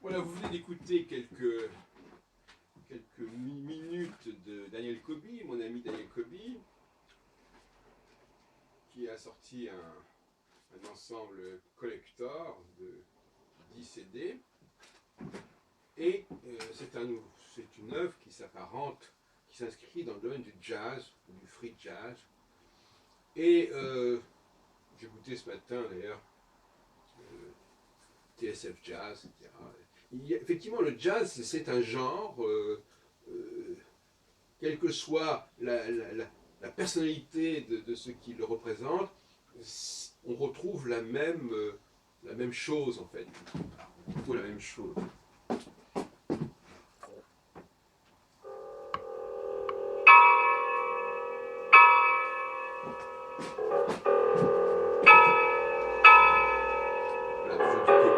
Voilà, vous venez d'écouter quelques minutes de Daniel Kobi, mon ami Daniel Kobi, qui a sorti un ensemble collector de 10 CD. Et c'est une œuvre qui s'apparente, qui s'inscrit dans le domaine du jazz, du free jazz. Et j'écoutais ce matin d'ailleurs TSF Jazz, etc. Effectivement, le jazz, c'est un genre, quelle que soit la personnalité de ceux qui le représentent, on retrouve la même chose en fait. Plutôt la même chose. Voilà, toujours du Kobi.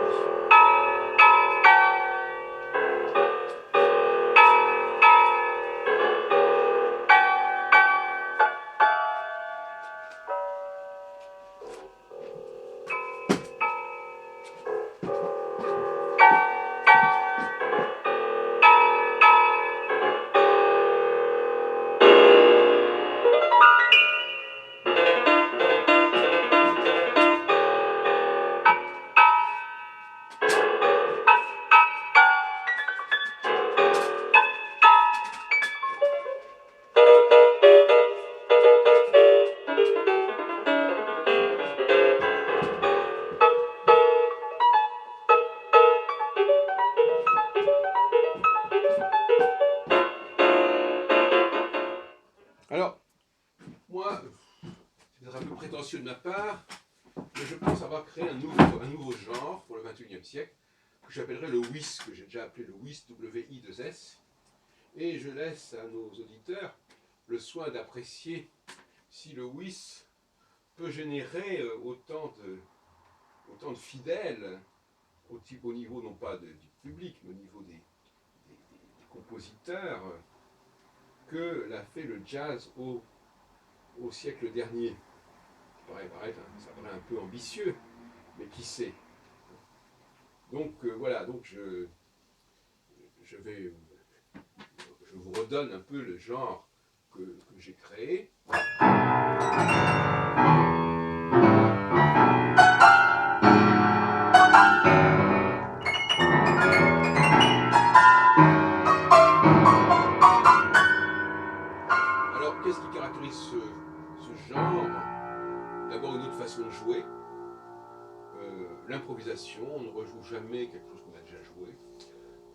Alors, moi, c'est peut-être un peu prétentieux de ma part, mais je pense avoir créé un nouveau genre pour le XXIe siècle, que j'appellerais le WIS, que j'ai déjà appelé le WIS, W-I-2-S. Et je laisse à nos auditeurs le soin d'apprécier si le WIS peut générer autant de fidèles, au niveau non pas du public, mais au niveau des compositeurs, que l'a fait le jazz au siècle dernier. Ça paraît un peu ambitieux, mais qui sait. Donc voilà, donc je vous redonne un peu le genre que j'ai créé. Alors, qu'est-ce qui caractérise ce genre? D'abord, une autre façon de jouer. L'improvisation, on ne rejoue jamais quelque chose qu'on a déjà joué.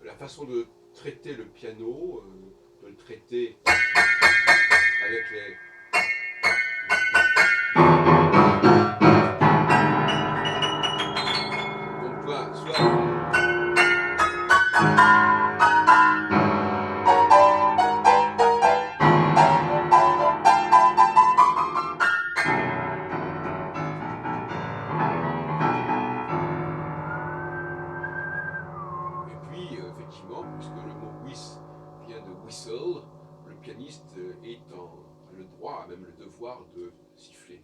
La façon de traiter le piano, de le traiter avec les... Donc toi, soit... Effectivement, puisque le mot whist vient de whistle, le pianiste a le droit, même le devoir de siffler.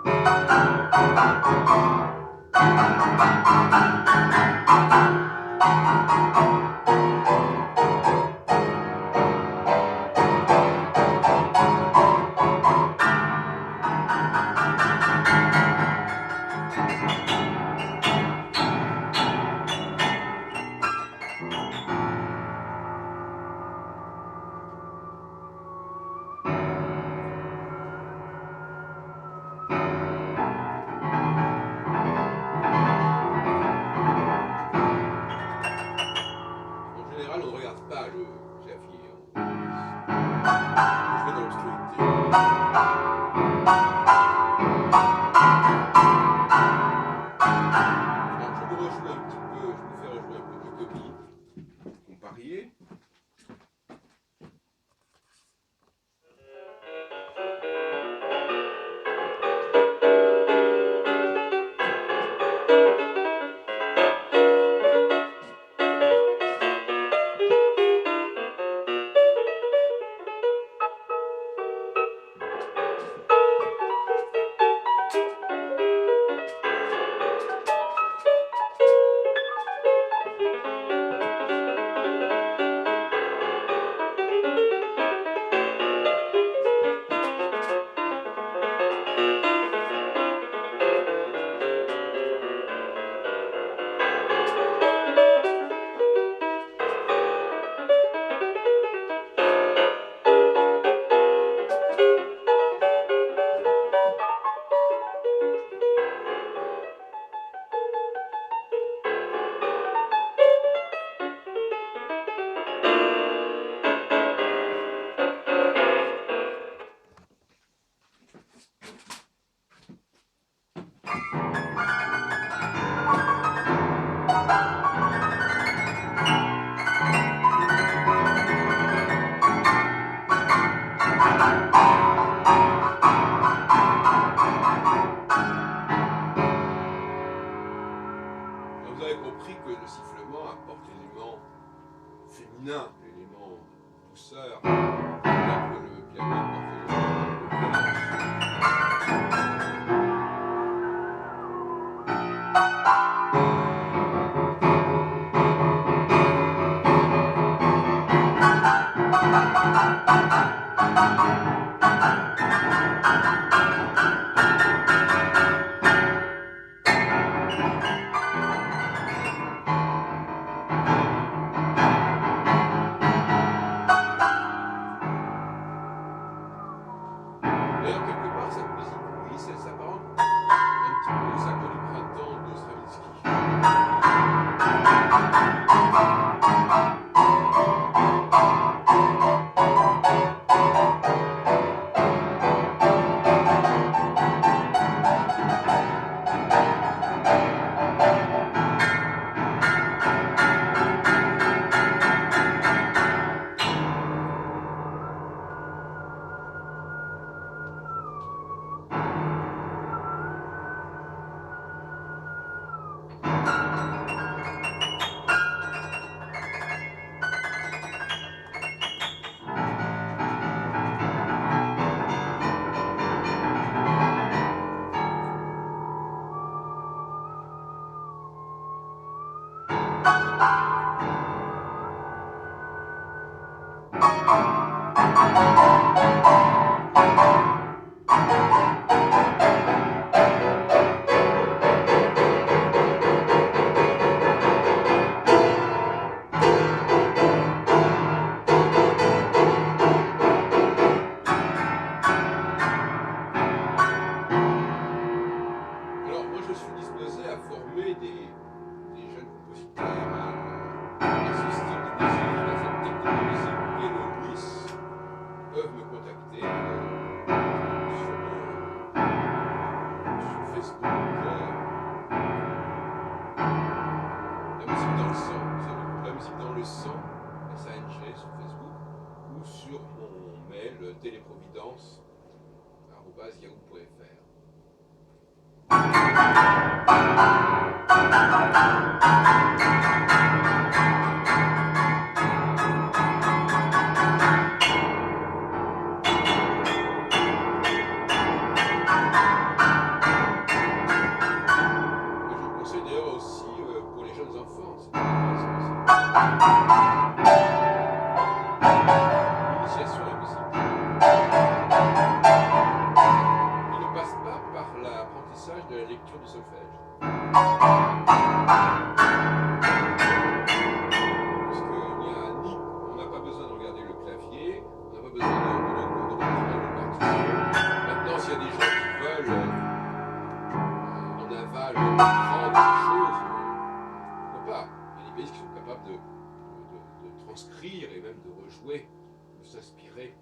En général, on ne regarde pas le clavier. Je vais dans l'obscurité. Alors, je me rejoue un petit peu, je me fais rejouer un peu de copie pour parier. Alors, vous avez compris que le sifflement apporte l'élément féminin, l'élément douceur, alors que le piano apporte l'élément violence. D'ailleurs, quelque part, cette musique, oui, ça s'apparente un petit peu au Sacre du printemps de Stravinsky. Alors, moi, je suis disposé à former des jeunes compositeurs à ce style de musique, à cette technique de musique, et le WIS peuvent me contacter sur Facebook. La musique dans le sang, la musique dans le sang, SANG sur Facebook, ou sur mon mail téléprovidence@yahoo.fr. l'apprentissage de la lecture du solfège. Parce on n'a pas besoin de regarder le clavier, on n'a pas besoin de reprendre le partition. Maintenant, s'il y a des gens qui veulent en aval prendre des choses, pourquoi pas. Il y a des pianistes qui sont capables de transcrire et même de rejouer, de s'inspirer.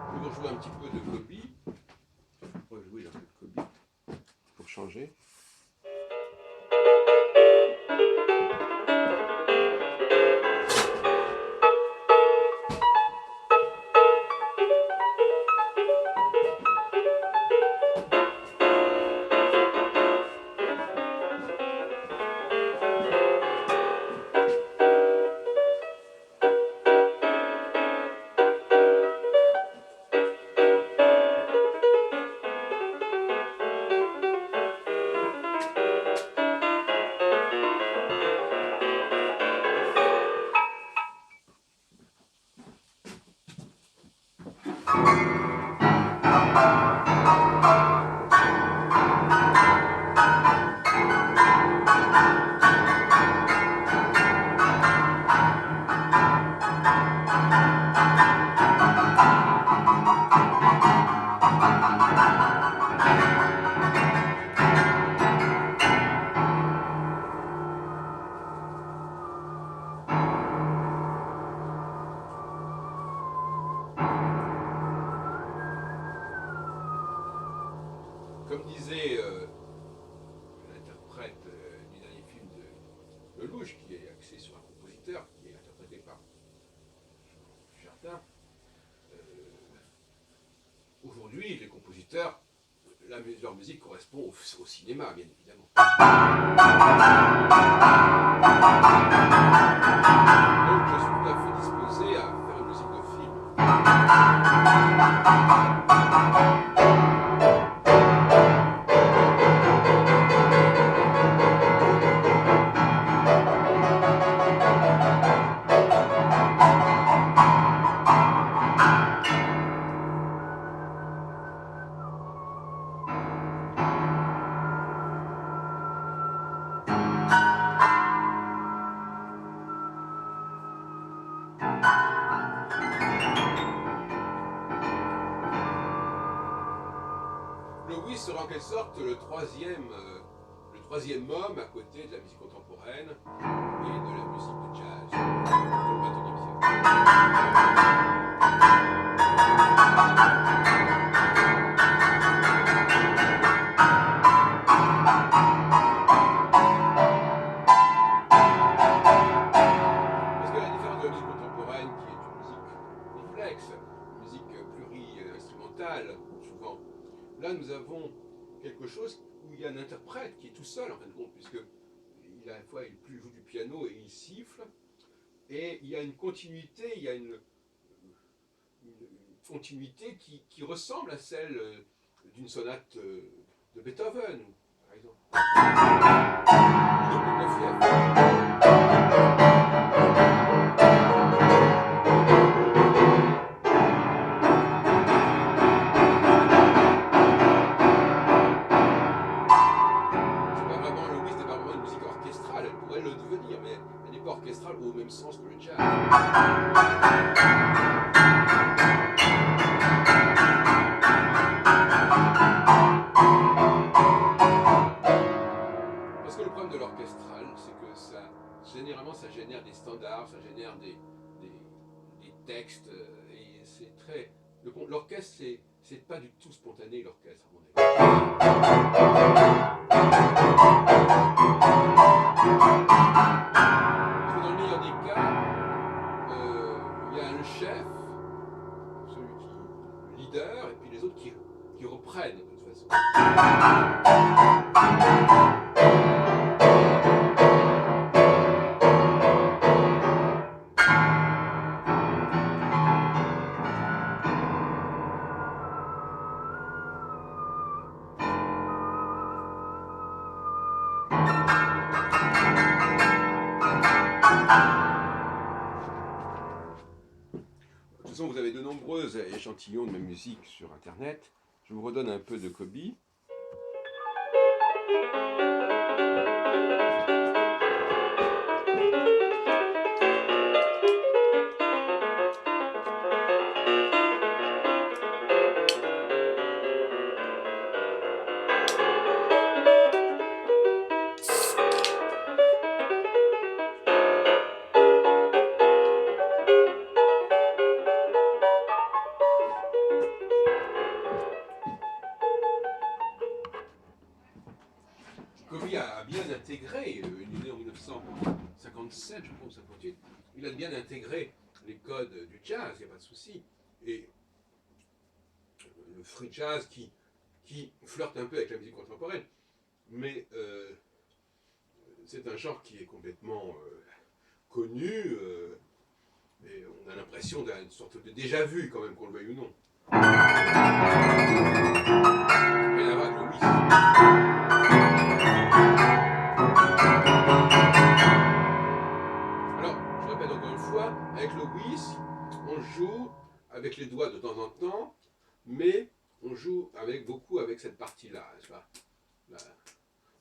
Je vais jouer un petit peu de Kobi. On va jouer un peu de Kobi pour changer. Comme disait l'interprète du dernier film de Lelouch, qui est axé sur un compositeur, qui est interprété par Jean Jardin, aujourd'hui, les compositeurs, leur musique correspond au cinéma, bien évidemment. Donc je suis tout à fait disposé à faire une musique de film. Le whist sera en quelque sorte le troisième homme à côté de la musique contemporaine et de la musique de jazz dans le XXIe siècle. Parce que la différence de la musique contemporaine, qui est une musique complexe, une musique pluri-instrumentale, souvent, là nous avons quelque chose où il y a un interprète qui est tout seul en fin de compte, puisque à la fois il joue du piano et il siffle, et il y a une continuité, il y a une continuité qui ressemble à celle d'une sonate de Beethoven, par exemple. De Prokofiev. Elle pourrait le devenir, mais elle n'est pas orchestrale au même sens que le jazz. Parce que le problème de l'orchestral, c'est que généralement, ça génère des standards, ça génère des textes, et c'est très... L'orchestre, c'est pas du tout spontané, l'orchestre, à mon avis. Parce que dans le meilleur des cas, il y a le chef, celui qui le leader, et puis les autres qui reprennent s'apprennent de toute façon. De toute façon, vous avez de nombreux échantillons de ma musique sur Internet. Je vous redonne un peu de Kobe. Kobe a bien intégré, il est né en 1957, je crois, ou 58, il a bien intégré les codes du jazz, il n'y a pas de souci. Et le free jazz qui flirte un peu avec la musique contemporaine, mais c'est un genre qui est complètement connu, et on a l'impression d'une sorte de déjà-vu quand même, qu'on le veuille ou non. Rien à voir avec le whist. Alors, je répète encore une fois, avec le whist, on joue avec les doigts de temps en temps, mais on joue beaucoup avec cette partie-là, n'est-ce pas?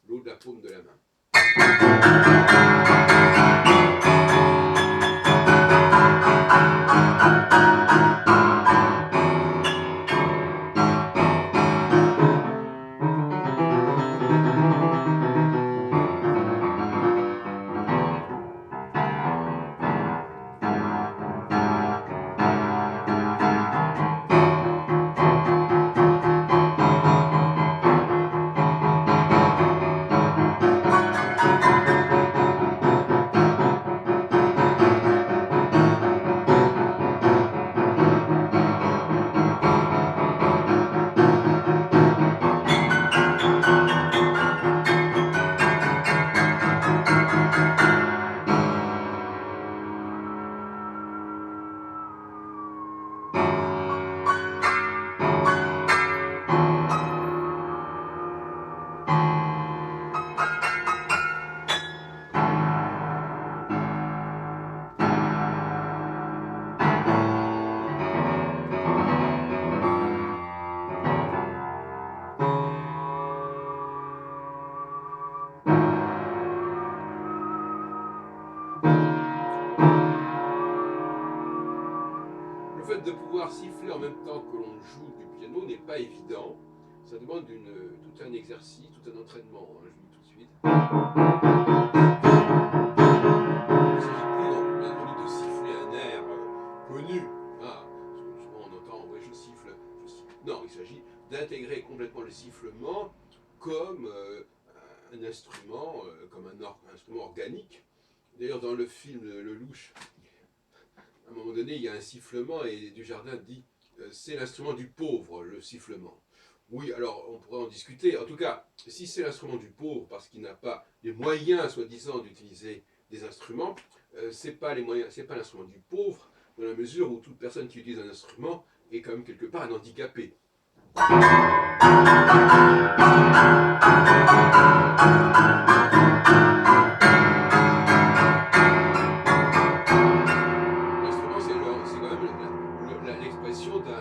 L'eau de la paume de la main. Le fait de pouvoir siffler en même temps que l'on joue du piano n'est pas évident. Ça demande tout un exercice, tout un entraînement, hein, je vous dis tout de suite. Il ne s'agit plus donc bien entendu de siffler un air connu. Ah, souvent on entend, ouais, je siffle. Non, il s'agit d'intégrer complètement le sifflement comme un instrument, comme un instrument organique. D'ailleurs, dans le film Le Louche, à un moment donné, il y a un sifflement et Dujardin dit c'est l'instrument du pauvre, le sifflement. Oui, alors on pourrait en discuter. En tout cas, si c'est l'instrument du pauvre parce qu'il n'a pas les moyens, soi-disant, d'utiliser des instruments, c'est pas l'instrument du pauvre, dans la mesure où toute personne qui utilise un instrument est quand même quelque part un handicapé.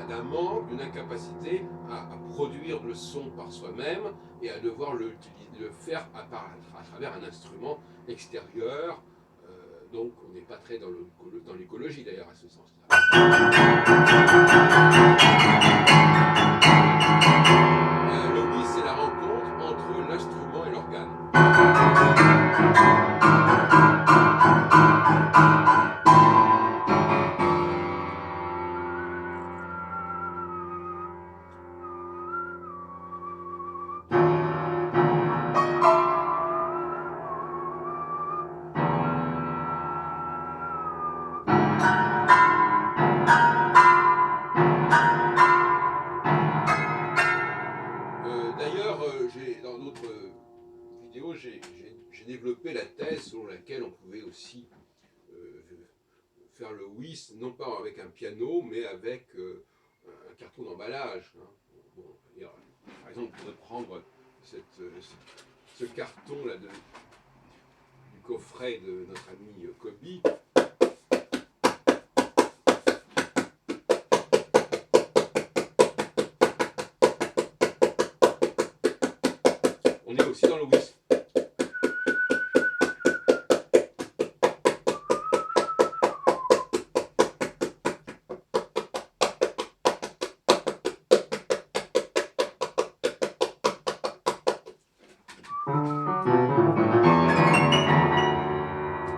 D'un manque, d'une incapacité à produire le son par soi-même et à devoir le faire à travers un instrument extérieur. Donc on n'est pas très dans l'écologie d'ailleurs à ce sens-là. Le whist, c'est la rencontre entre l'instrument et l'organe. dans d'autres vidéos, j'ai développé la thèse selon laquelle on pouvait aussi faire le whist, non pas avec un piano, mais avec un carton d'emballage. Hein. Bon, par exemple, on pourrait prendre ce carton là du coffret de notre ami Kobe. On est aussi dans le whist.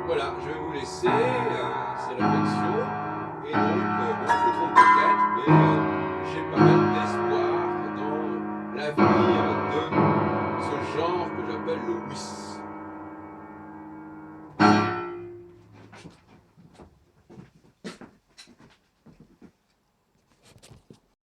Voilà, je vais vous laisser ces réflexions. Et donc, bon, je me trompe peut-être, mais j'ai pas mal d'espoir dans l'avenir de ce genre que j'appelle le whist.